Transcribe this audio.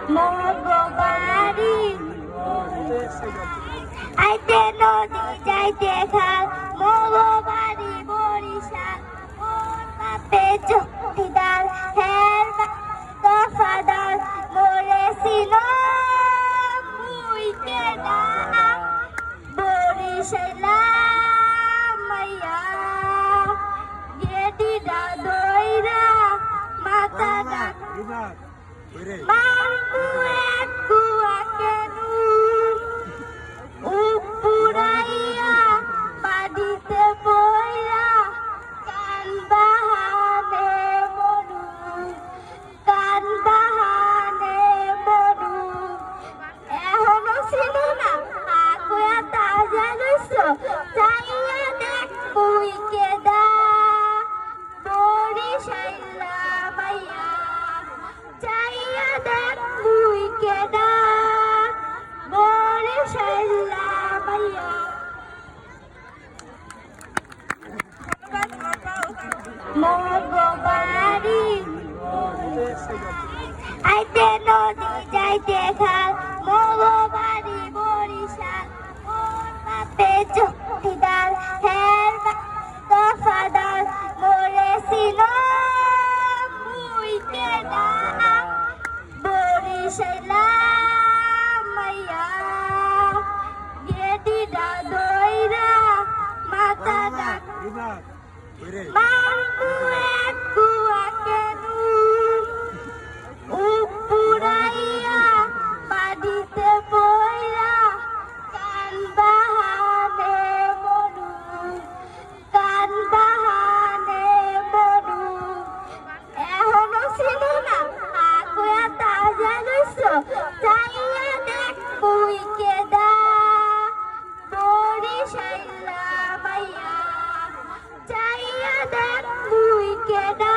মগবাড়ি আইতে নদী যাইতে খাল মগবাড়ি বরিশাল মোর বাপে চৌকিদার হের দফাদার মোরে ছিল মুইকে না বরিশালা মাইয়া গেদিরা দইরা মাথা ডাক মারমু এক কুয়া কেনু উপুরাইয়া বাড়িতে বইরা কান বাহানে মরু কান বাহানে মরু এখনো ছিল না আকুয়া তাজা রইছ চাইয়া দেখ কুই কেদা বরিশাইলা মাইয়া চাইয়া দেখ কুই কেদা বরিশাইলা মাইয়া মগবাড়ি আইতে নদী যাইতে খাল মগবাড়ি বরিশাল মোর বাপে চৌকিদার হের দফাদার মোরে ছিল মুইকে না বরিশালা মাইয়া গেদিরা দইরা মাথা ডাক মারমু এক কুয়া কেনু উপুরাইয়া বাড়িতে বইরা কান বাহানে মরু কান বাহানে মরু এখনো ছিল না আকুয়া তাজা রইছ চাইয়া দেখ কুই কেদা বরিশাইলা মাইয়া চাইয়া দেখ কুই কেদা